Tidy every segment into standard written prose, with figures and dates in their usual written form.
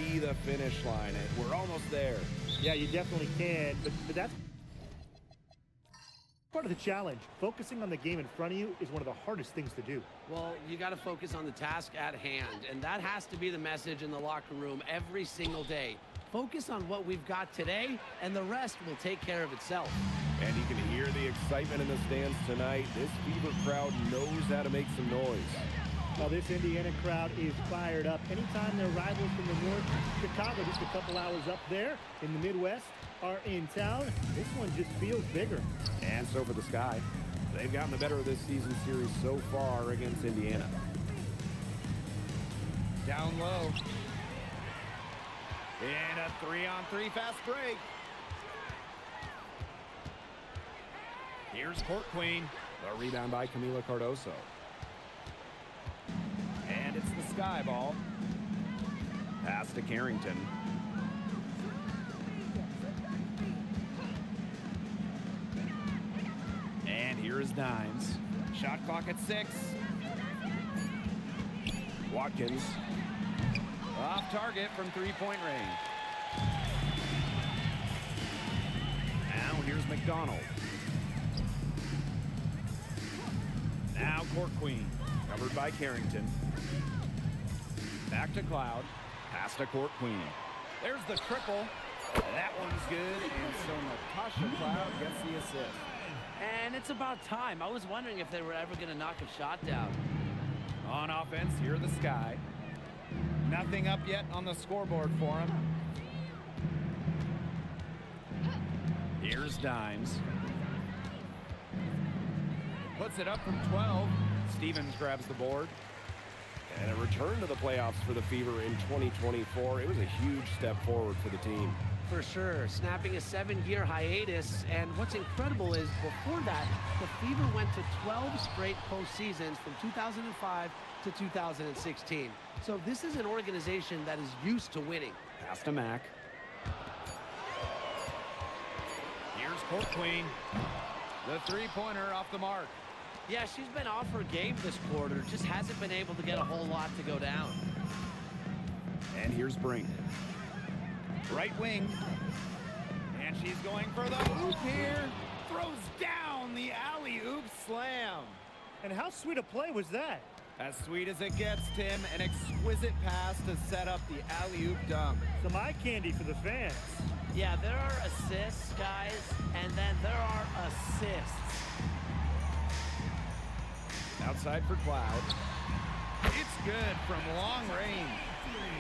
see the finish line. We're almost there. Yeah, you definitely can, but that's part of the challenge. Focusing on the game in front of you is one of the hardest things to do. Well, you got to focus on the task at hand, and that has to be the message in the locker room every single day. Focus on what we've got today, and the rest will take care of itself. And you can hear the excitement in the stands tonight. This Fever crowd knows how to make some noise. Well, this Indiana crowd is fired up. Anytime their rivals from the north, Chicago, just a couple hours up there in the Midwest, are in town, this one just feels bigger. And so for the Sky, they've gotten the better of this season series so far against Indiana. Down low. And a 3-on-3 fast break. Here's Court Queen. The rebound by Camila Cardoso. And it's the Sky ball. Pass to Carrington. And here is Dimes. Shot clock at 6. Watkins. Off target from three-point range. Now here's McDonald. Now Court Queen. Covered by Carrington. Back to Cloud. Pass to Court Queen. There's the triple. That one's good. And so Natasha Cloud gets the assist. And it's about time. I was wondering if they were ever going to knock a shot down. On offense, here are the Sky. Nothing up yet on the scoreboard for him. Here's Dimes. Puts it up from 12. Stevens grabs the board. And a return to the playoffs for the Fever in 2024. It was a huge step forward for the team. For sure, snapping a 7-year hiatus. And what's incredible is before that, the Fever went to 12 straight postseasons from 2005 to 2016. So this is an organization that is used to winning. Pass to Mack. Here's Court Queen. The three-pointer off the mark. Yeah, she's been off her game this quarter. Just hasn't been able to get a whole lot to go down. And here's Brink. Right wing. And she's going for the hoop here. Throws down the alley-oop slam. And how sweet a play was that? As sweet as it gets, Tim. An exquisite pass to set up the alley-oop dunk. Some eye candy for the fans. Yeah, there are assists, guys, and then there are assists. Outside for Cloud. It's good from long range.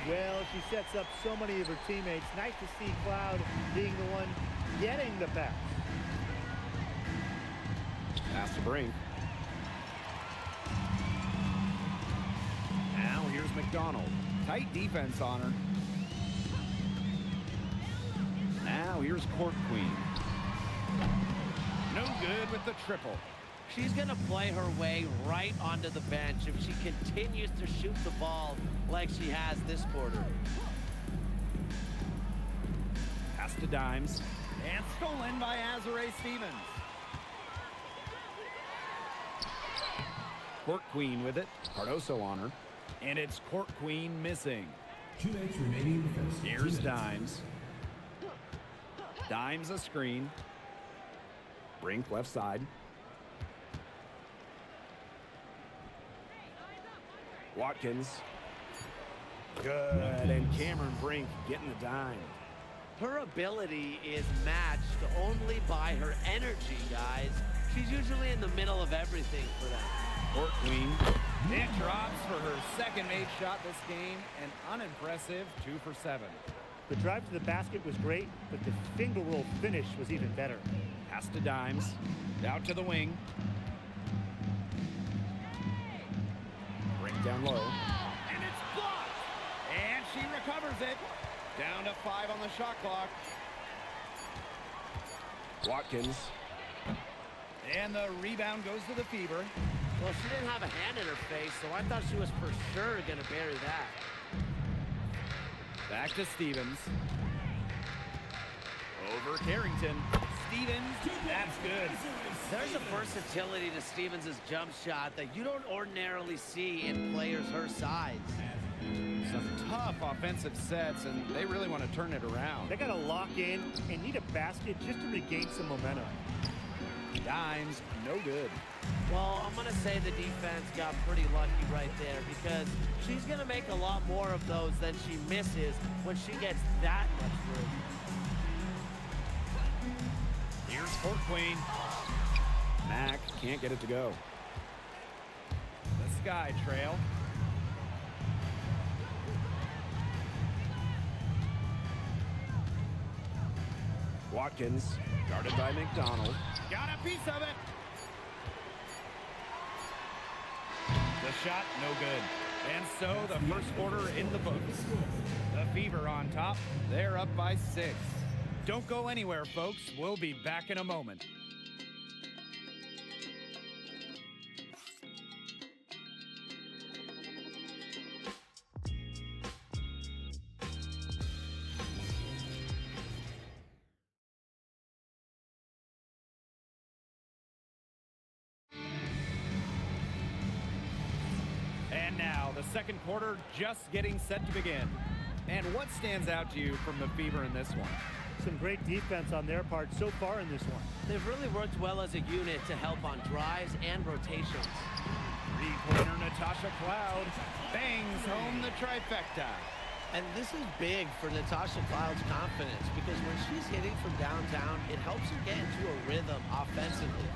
Well, she sets up so many of her teammates. Nice to see Cloud being the one getting the pass. Pass to Brink. Now here's McDonald. Tight defense on her. Now here's Court Queen. No good with the triple. She's going to play her way right onto the bench if she continues to shoot the ball like she has this quarter. Pass to Dimes. And stolen by Azurá Stevens. Court Queen with it. Cardoso on her. And it's Court Queen missing. 2 minutes remaining in the first. Here's Dimes. Dimes a screen. Brink left side. Watkins. Good. And Cameron Brink getting the dime. Her ability is matched only by her energy, guys. She's usually in the middle of everything for them. Court Queen. It drops for her second made shot this game. An unimpressive 2 for 7. The drive to the basket was great, but the finger roll finish was even better. Pass to Dimes. Out to the wing. Brink down low. And it's blocked. And she recovers it. Down to 5 on the shot clock. Watkins. And the rebound goes to the Fever. Well, she didn't have a hand in her face, so I thought she was for sure going to bury that. Back to Stevens. Over Carrington. Stevens, that's good. There's a versatility to Stevens' jump shot that you don't ordinarily see in players her size. Some tough offensive sets, and they really want to turn it around. They got to lock in and need a basket just to regain some momentum. Dimes, no good. Well, I'm going to say the defense got pretty lucky right there because she's going to make a lot more of those than she misses when she gets that much room. Here's Court Queen. Mack can't get it to go. The Sky Trail. Watkins, guarded by McDonald. Got a piece of it. The shot, no good. And so the first quarter in the books. The Fever on top. They're up by 6. Don't go anywhere, folks. We'll be back in a moment. And now, the second quarter just getting set to begin. And what stands out to you from the Fever in this one? Some great defense on their part so far in this one. They've really worked well as a unit to help on drives and rotations. Three-pointer Natasha Cloud bangs home the trifecta. And this is big for Natasha Cloud's confidence because when she's hitting from downtown, it helps her get into a rhythm offensively.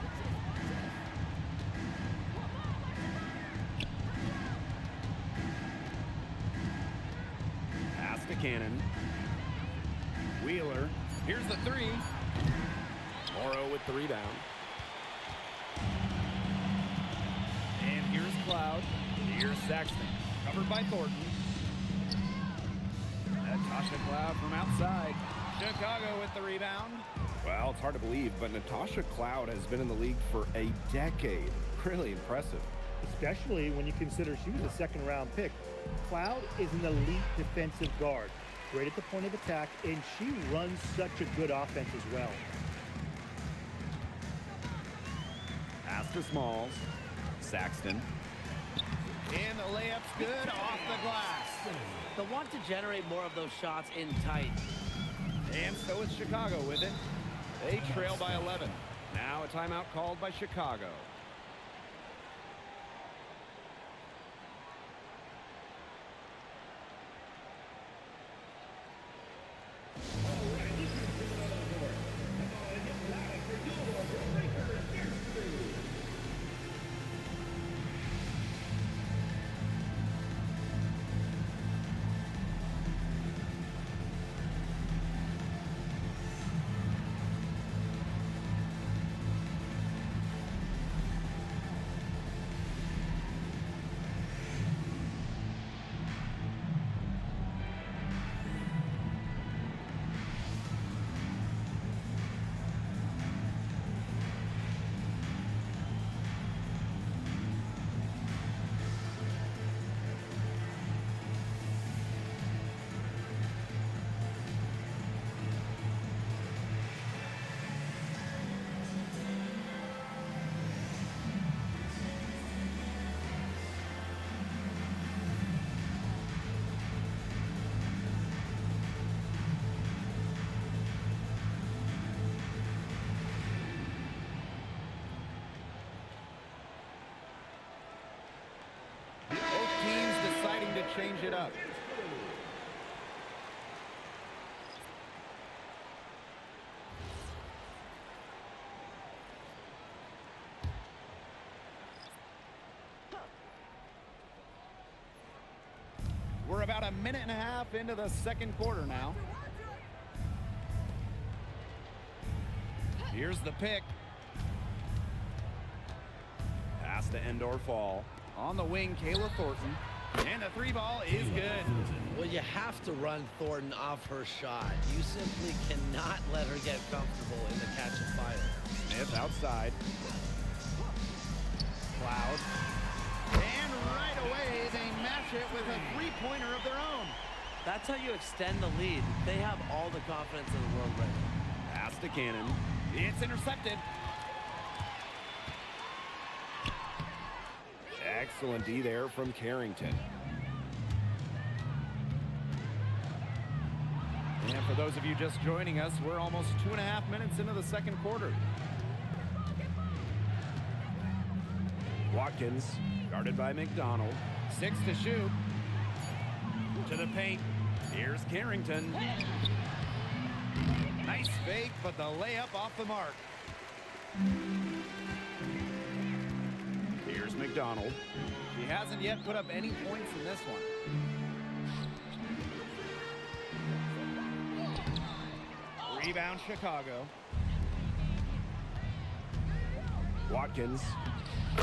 Pass to Cannon. Wheeler, here's the three. Morrow with the rebound. And here's Cloud. Here's Saxton, covered by Thornton. Natasha Cloud from outside. Chicago with the rebound. Well, it's hard to believe, but Natasha Cloud has been in the league for a decade. Really impressive. Especially when you consider she was a second-round pick. Cloud is an elite defensive guard. Great at the point of attack, and she runs such a good offense as well. Pass to Smalls. Saxton. And the layup's good off the glass. They'll want to generate more of those shots in tight. And so is Chicago with it. They trail by 11. Now a timeout called by Chicago. Change it up. We're about a minute and a half into the second quarter now. Here's the pick. Pass to Endor Fall. On the wing, Kayla Thornton. And the three ball is good. Well, you have to run Thornton off her shot. You simply cannot let her get comfortable in the catch and fire. Smith outside. Cloud. And right away, they match it with a three-pointer of their own. That's how you extend the lead. They have all the confidence in the world right now. Pass to Cannon. It's intercepted. Excellent D there from Carrington. And for those of you just joining us, we're almost 2.5 minutes into the second quarter. Watkins, guarded by McDonald. 6 to shoot. To the paint. Here's Carrington. Nice fake, but the layup off the mark. Here's McDonald. He hasn't yet put up any points in this one. Rebound Chicago. Watkins.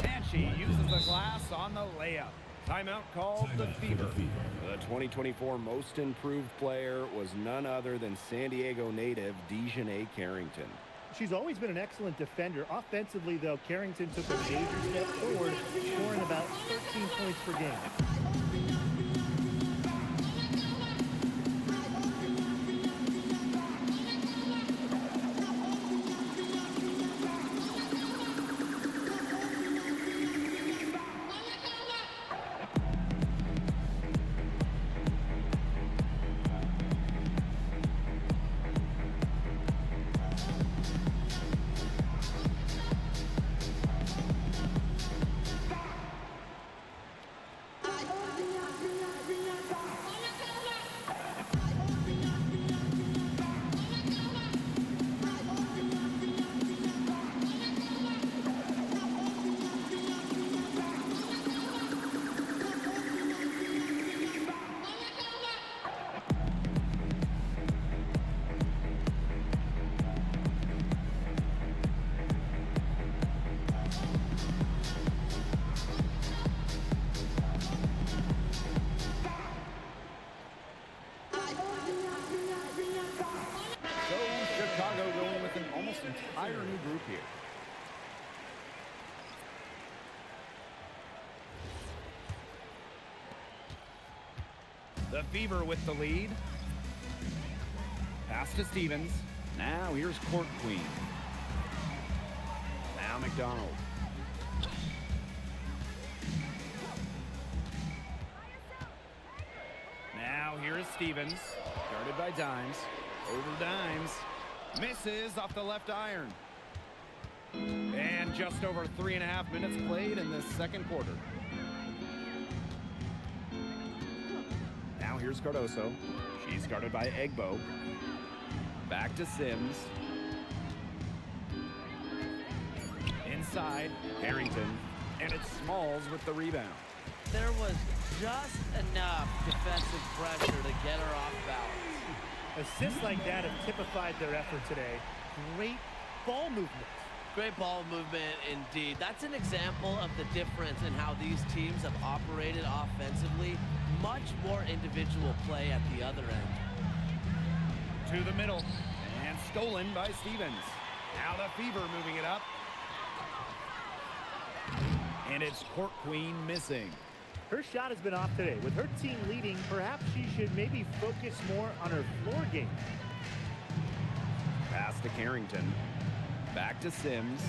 And she uses the glass on the layup. Timeout called the Timeout for Fever. the Fever. The 2024 most improved player was none other than San Diego native DeJounte Carrington. She's always been an excellent defender. Offensively, though, Carrington took a major step forward, scoring about 13 points per game. Chicago going with an almost entire new group here. The Fever with the lead. Pass to Stevens. Now here's Court Queen. Now McDonald. Now here is Stevens. Guarded by Dimes. Over Dimes. Misses off the left iron. And just over 3.5 minutes played in this second quarter. Now here's Cardoso. She's guarded by Egbo. Back to Sims. Inside, Harrington. And it's Smalls with the rebound. There was just enough defensive pressure to get her off balance. Assists like that have typified their effort today. Great ball movement. Great ball movement indeed. That's an example of the difference in how these teams have operated offensively. Much more individual play at the other end. To the middle. And stolen by Stevens. Now the Fever moving it up. And it's Court Queen missing. Her shot has been off today. With her team leading, perhaps she should maybe focus more on her floor game. Pass to Carrington. Back to Sims.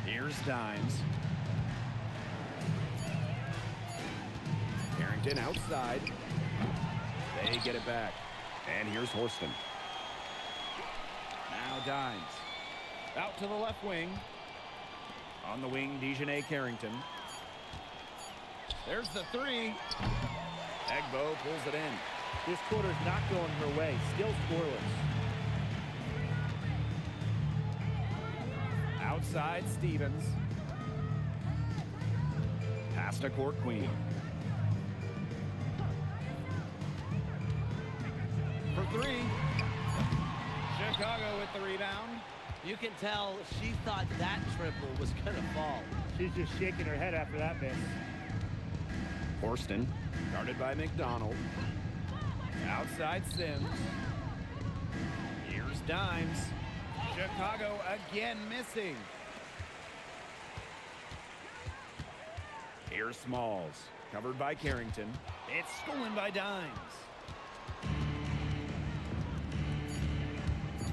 Here's Dimes. Carrington outside. They get it back. And here's Horston. Now Dimes. Out to the left wing. On the wing, DeJounte Carrington. There's the three. Egbo pulls it in. This quarter's not going her way. Still scoreless. Outside, Stevens. Pass to Court Queen. For three. Chicago with the rebound. You can tell she thought that triple was going to fall. She's just shaking her head after that miss. Horston, guarded by McDonald. Outside Sims. Here's Dimes. Chicago again missing. Here's Smalls, covered by Carrington. It's stolen by Dimes.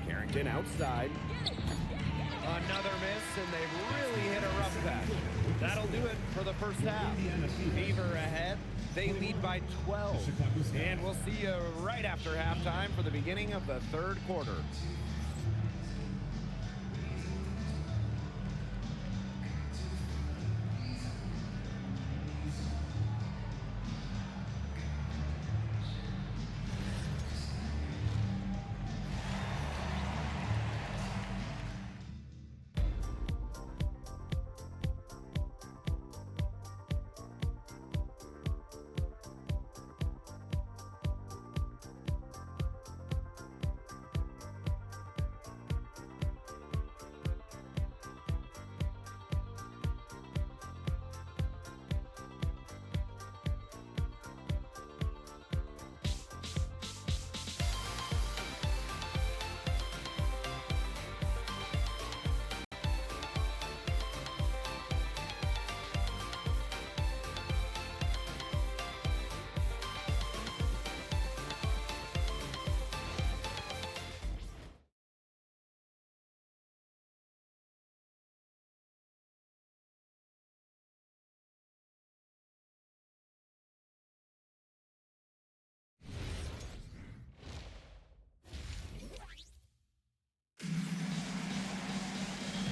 Carrington outside. Another miss, and they've really hit a rough patch. That'll do it for the first half. Fever ahead, They lead by 12. And we'll see you right after halftime for the beginning of the third quarter.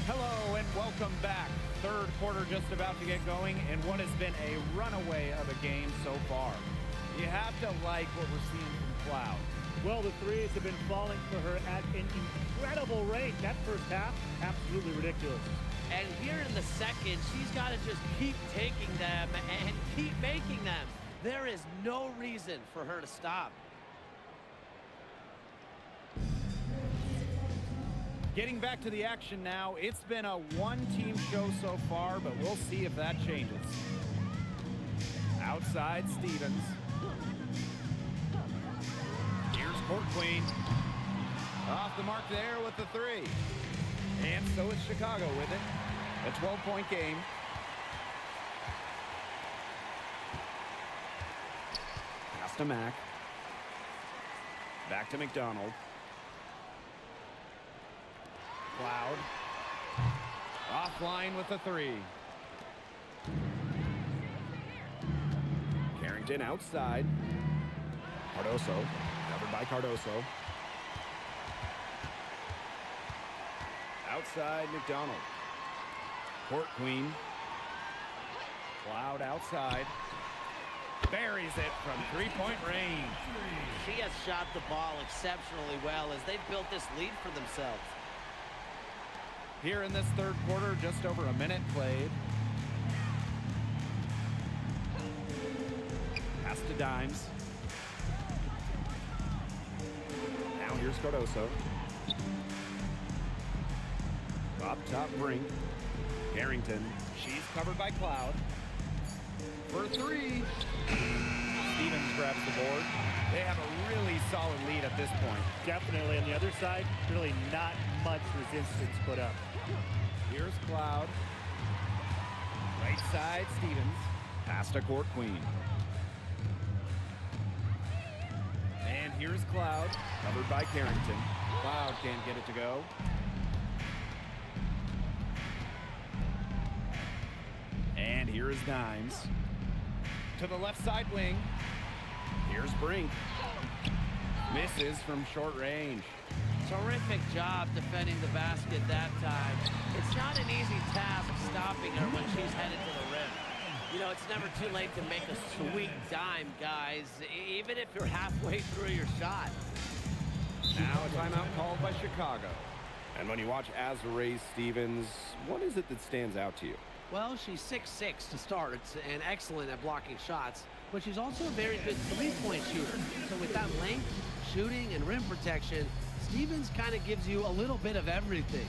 Hello and welcome back. Third quarter just about to get going in what has been a runaway of a game so far. You have to like what we're seeing from Cloud. Well, the threes have been falling for her at an incredible rate. That first half, absolutely ridiculous. And here in the second, she's got to just keep taking them and keep making them. There is no reason for her to stop. Getting back to the action now, it's been a one-team show so far, but we'll see if that changes. Outside Stevens. Here's Court Queen. Off the mark there with the three. And so is Chicago with it. A 12-point game. Pass to Mack. Back to McDonald. Cloud. Offline with the three. Carrington outside. Cardoso. Covered by Cardoso. Outside McDonald. Court Queen. Cloud outside. Buries it from three-point range. She has shot the ball exceptionally well as they've built this lead for themselves. Here in this third quarter, just over a minute played. Pass to Dimes. Now here's Cardoso. Up top Brink. Carrington. She's covered by Cloud. For three. Stevens grabs the board. They have a really solid lead at this point. Definitely. On the other side, really not much resistance put up. Here's Cloud. Right side, Stevens. Pass to Court Queen. And here's Cloud. Covered by Carrington. Cloud can't get it to go. And here is Dimes. To the left side wing. Here's Brink. Misses from short range. Terrific job defending the basket that time. It's not an easy task stopping her when she's headed to the rim. You know, it's never too late to make a sweet dime, guys, even if you're halfway through your shot. Now a timeout called by Chicago. And when you watch Azurá Stevens, what is it that stands out to you? Well, she's 6'6" to start and excellent at blocking shots, but she's also a very good three-point shooter. So with that length, shooting, and rim protection, Stevens kind of gives you a little bit of everything.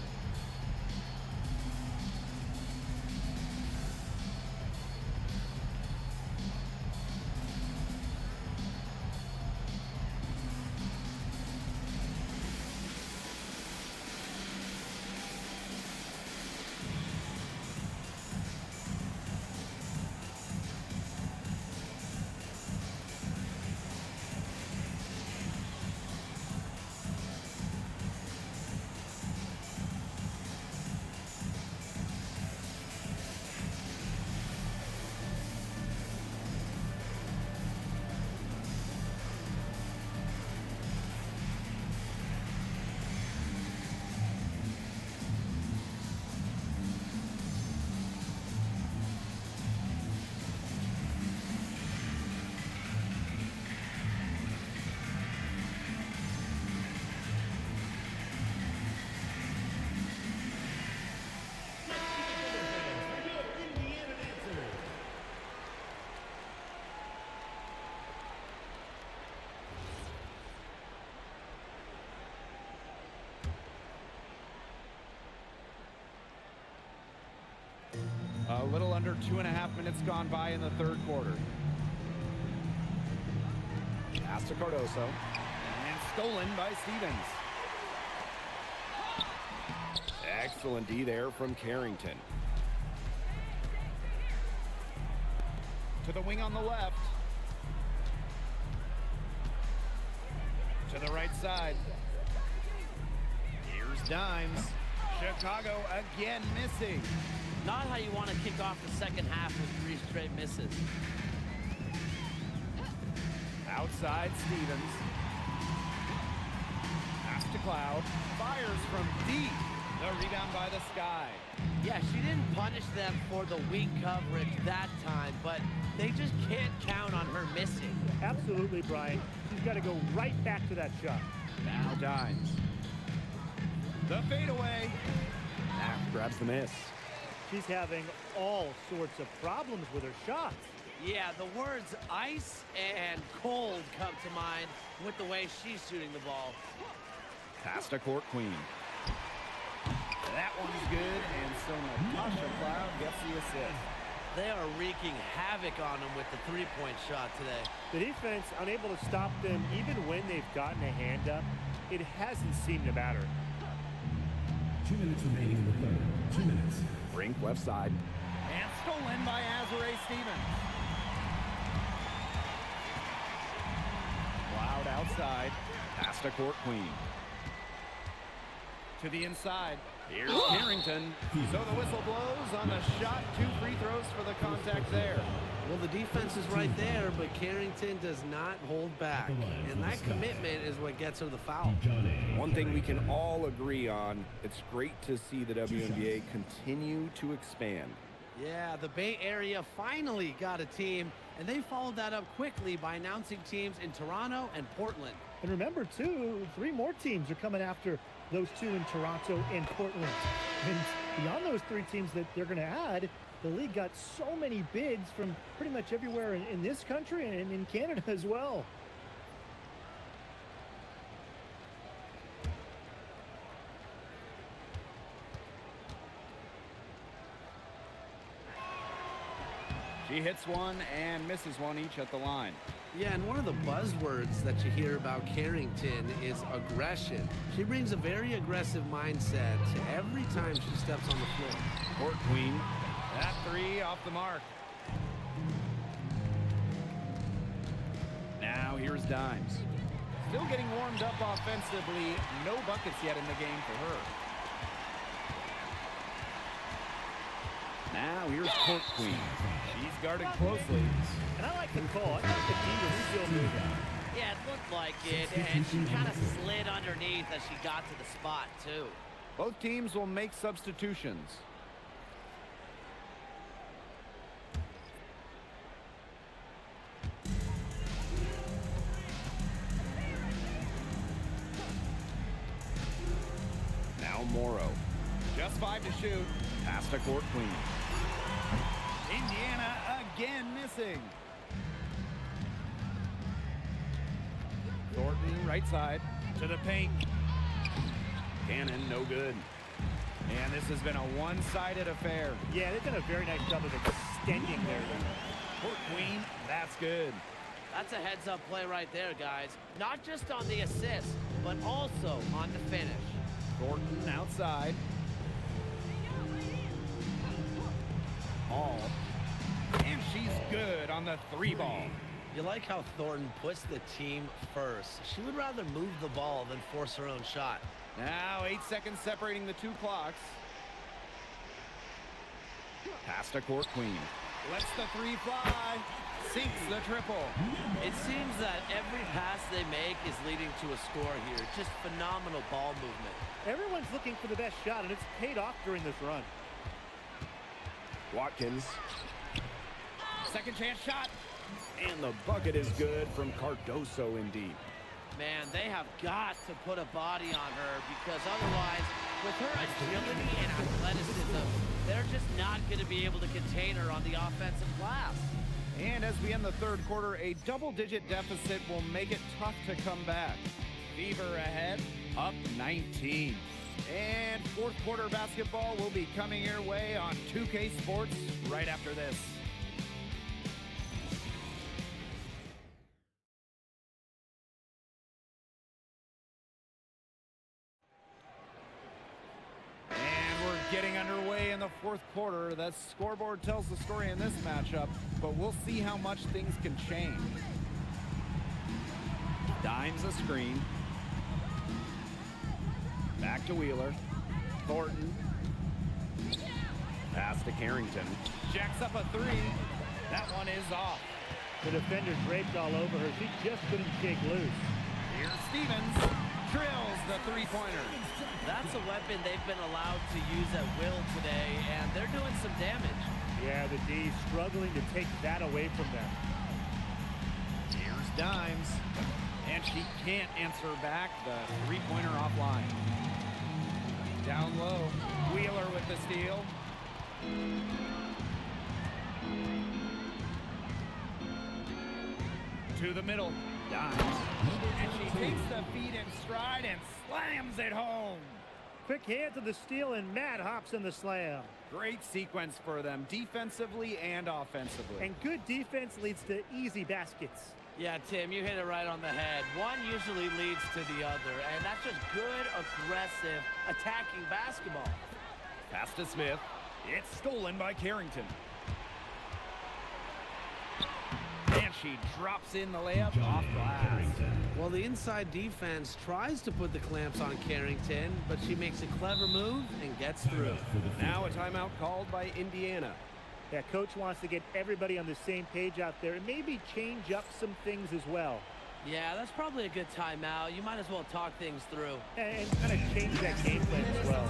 under 2.5 minutes gone by in the third quarter. Pass to Cardoso. And stolen by Stevens. Excellent D there from Carrington. To the wing on the left. To the right side. Here's Dimes. Chicago again missing. Not how you want to kick off the second half with 3 straight misses. Outside Stevens. Pass to Cloud. Fires from deep. The rebound by the Sky. Yeah, she didn't punish them for the weak coverage that time, but they just can't count on her missing. Absolutely, Brian. She's got to go right back to that shot. Now Dimes. The fadeaway. Knapp grabs the miss. She's having all sorts of problems with her shots. Yeah, the words ice and cold come to mind with the way she's shooting the ball. Pass to Court Queen. That one's good, and so Natasha Cloud gets the assist. They are wreaking havoc on them with the three-point shot today. The defense unable to stop them even when they've gotten a hand up. It hasn't seemed to matter. 2 minutes remaining in the third. 2 minutes. Brink left side. And stolen by Azurá Stevens. Cloud outside. Pass to Court Queen. To the inside. Here's Carrington. So the whistle blows on the shot. 2 free throws for the contact there. Well, the defense is right there, but Carrington does not hold back. And that commitment is what gets her the foul. One thing we can all agree on, it's great to see the WNBA continue to expand. Yeah, the Bay Area finally got a team, and they followed that up quickly by announcing teams in Toronto and Portland. And remember, too, 3 more teams are coming after those 2 in Toronto and Portland. And beyond those 3 teams that they're going to add, the league got so many bids from pretty much everywhere in this country and in Canada as well. She hits one and misses one each at the line. Yeah, and one of the buzzwords that you hear about Carrington is aggression. She brings a very aggressive mindset every time she steps on the floor. Court Queen. That 3 off the mark. Now here's Dimes. Still getting warmed up offensively. No buckets yet in the game for her. Now here's Court Queen. She's guarded closely. And I like the call. I thought the team was still moving. Yeah, it looked like it, and she kind of slid underneath as she got to the spot, too. Both teams will make substitutions. Now Morrow. Just 5 to shoot. Pass to Court Queen. Indiana again missing. Thornton right side to the paint. Cannon, no good. And this has been a one-sided affair. Yeah, they've done a very nice job of extending their lead. Court Queen, that's good. That's a heads-up play right there, guys. Not just on the assist, but also on the finish. Thornton outside. Hall. And she's good on the 3-ball. You like how Thornton puts the team first. She would rather move the ball than force her own shot. Now 8 seconds separating the 2 clocks. Pass to Court Queen. Lets the 3 fly. Sinks the triple. It seems that every pass they make is leading to a score here. Just phenomenal ball movement. Everyone's looking for the best shot, and it's paid off during this run. Watkins. Second chance shot. And the bucket is good from Cardoso indeed. Man, they have got to put a body on her because otherwise, with her agility and athleticism, they're just not going to be able to contain her on the offensive glass. And as we end the third quarter, a double-digit deficit will make it tough to come back. Fever ahead, up 19. And fourth quarter basketball will be coming your way on 2K Sports right after this. And we're getting underway in the fourth quarter. The scoreboard tells the story in this matchup, but we'll see how much things can change. Dimes a screen. Back to Wheeler. Thornton. Pass to Carrington. Jacks up a three. That one is off. The defender draped all over her. She just couldn't shake loose. Here's Stevens. Drills the three-pointer. That's a weapon they've been allowed to use at will today, and they're doing some damage. Yeah, the D struggling to take that away from them. Here's Dimes. And she can't answer back the three-pointer offline. Down low. Wheeler with the steal. To the middle. Dimes. And she takes the feet in stride and slams it home. Quick hand to the steal, and Matt hops in the slam. Great sequence for them, defensively and offensively. And good defense leads to easy baskets. Yeah, Tim, you hit it right on the head. One usually leads to the other, and that's just good, aggressive, attacking basketball. Pass to Smith. It's stolen by Carrington. And she drops in the layup off glass. Well, the inside defense tries to put the clamps on Carrington, but she makes a clever move and gets through. Now a timeout called by Indiana. Yeah, coach wants to get everybody on the same page out there and maybe change up some things as well. Yeah, that's probably a good timeout. You might as well talk things through. And kind of change that game plan as well.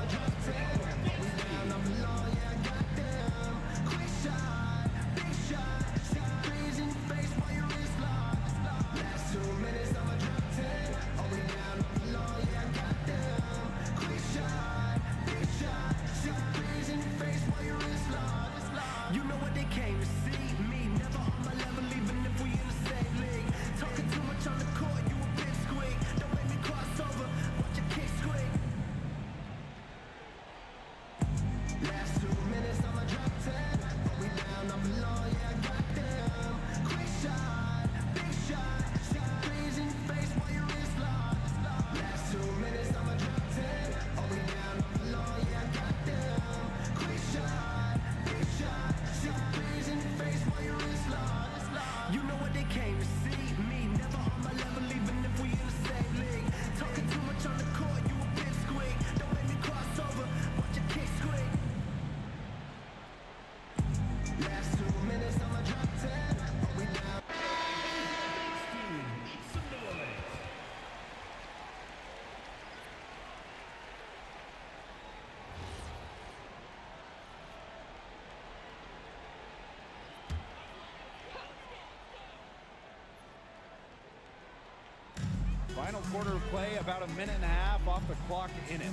Final quarter of play, about a minute and a half off the clock in it.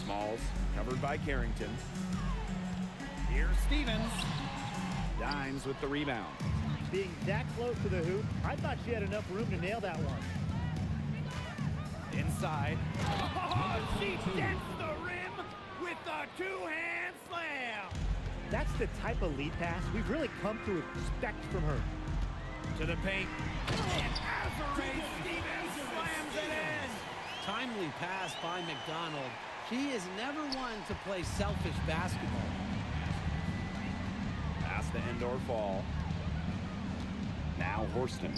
Smalls, covered by Carrington. Here's Stevens. Dimes with the rebound. Being that close to the hoop, I thought she had enough room to nail that one. Inside. Oh, she gets the rim with the two-hand slam. That's the type of lead pass we've really come to expect from her. To the paint. And Azurá Stevens slams it in. Timely pass by McDonald. She is never one to play selfish basketball. Pass to Endor Fall. Now Horston.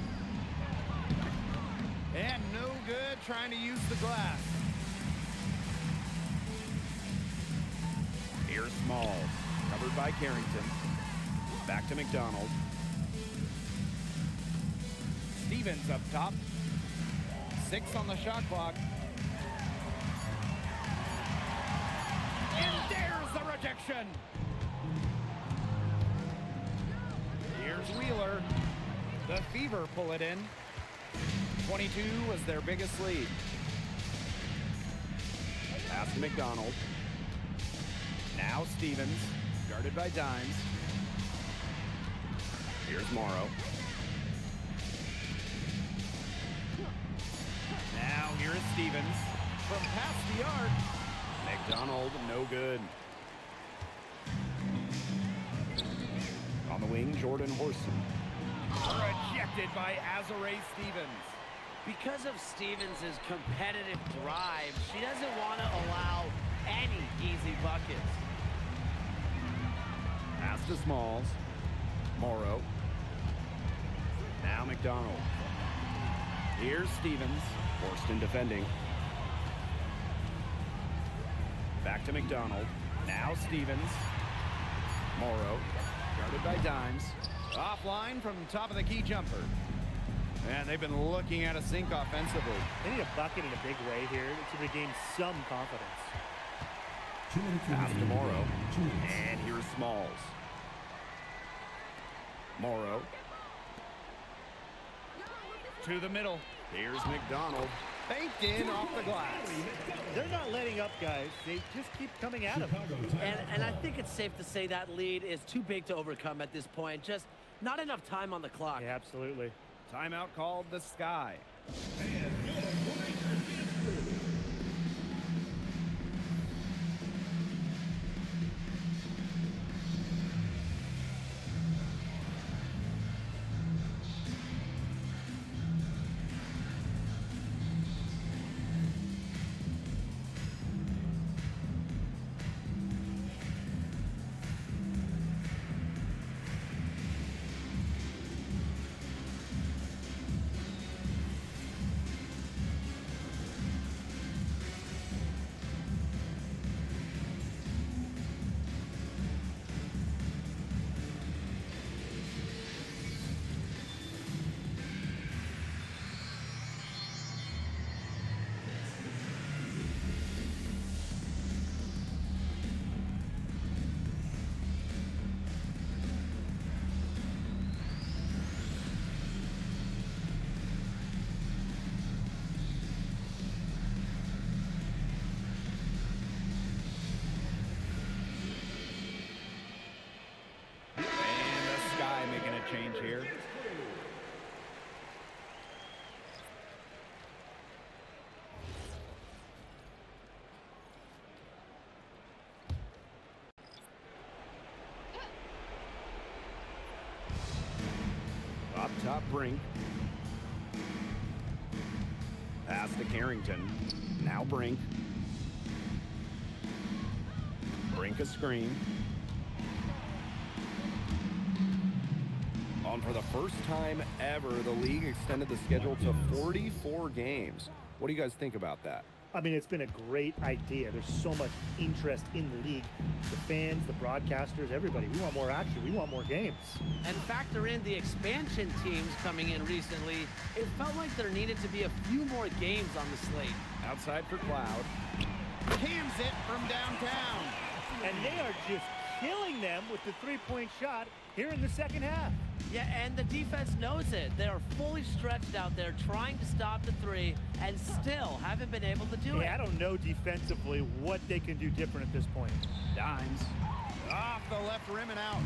And no good trying to use the glass. Here's Smalls, covered by Carrington. Back to McDonald. Stevens up top. 6 on the shot clock. And there's the rejection. Here's Wheeler. The Fever pull it in. 22 was their biggest lead. Pass to McDonald. Now Stevens, guarded by Dimes. Here's Morrow. Now here is Stevens from past the arc. McDonald, no good. On the wing, Jordan Horson. Rejected by Azurá Stevens. Because of Stevens' competitive drive, she doesn't want to allow any easy buckets. Pass to Smalls. Morrow. Now McDonald. Here's Stevens. Horston defending. Back to McDonald. Now Stevens. Morrow. Guarded by Dimes. Offline from top of the key jumper. And they've been looking at a sink offensively. They need a bucket in a big way here to regain some confidence. 2 minutes Pass to remaining. Morrow. 2 minutes. And here's Smalls. Morrow. To the middle. Here's McDonald. Banked in off the glass. They're not letting up, guys. They just keep coming at them. Chicago timeout. And I think it's safe to say that lead is too big to overcome at this point. Just not enough time on the clock. Yeah, absolutely. Timeout called the Sky. And the Sky making a change here. Up top, Brink. Pass to Carrington. Now Brink. Brink a screen. On for the first time ever, the league extended the schedule to 44 games. What do you guys think about that? I mean, it's been a great idea. There's so much interest in the league. The fans, the broadcasters, everybody. We want more action. We want more games. And factor in the expansion teams coming in recently, it felt like there needed to be a few more games on the slate. Outside for Cloud. Cams it from downtown. And they are just killing them with the three-point shot here in the second half. Yeah, and the defense knows it. They are fully stretched out there trying to stop the three and still haven't been able to do Yeah, I it. don't know defensively what they can do different at this point. Dimes. Off the left rim and out.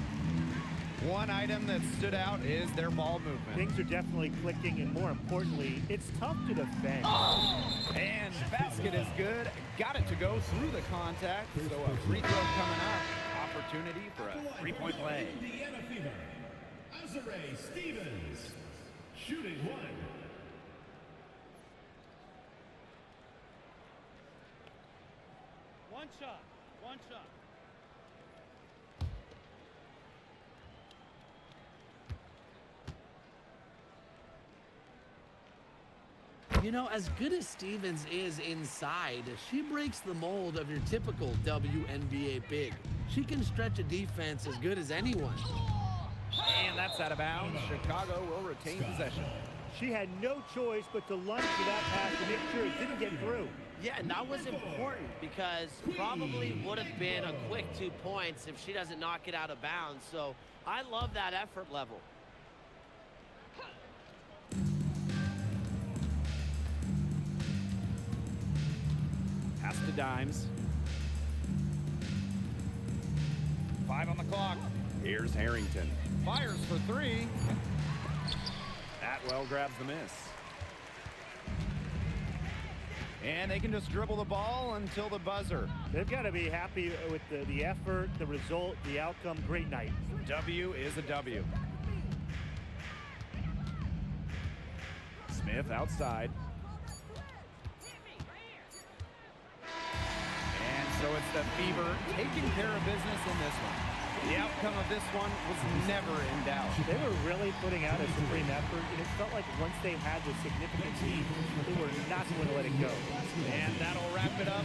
One item that stood out is their ball movement. Things are definitely clicking, and more importantly, it's tough to defend. And basket is good. Got it to go through the contact. So a free throw coming up. Opportunity for a three-point play. Indiana Fever. Azurá Stevens. Shooting one. One shot. One shot. You know, as good as Stevens is inside, she breaks the mold of your typical WNBA big. She can stretch a defense as good as anyone. And that's out of bounds. Chicago will retain possession. She had no choice but to lunge for that pass to make sure it didn't get through. Yeah, and that was important because probably would have been a quick 2 points if she doesn't knock it out of bounds. So I love that effort level. Pass to Dimes. 5 on the clock. Here's Harrington. Fires for three. Atwell grabs the miss. And they can just dribble the ball until the buzzer. They've got to be happy with the effort, the result, the outcome. Great night. W is a W. Smith outside. And so it's the Fever taking care of business in this one. The outcome of this one was never in doubt. They were really putting out a supreme effort, and it felt like once they had the significant lead, they were not going to let it go. And that'll wrap it up.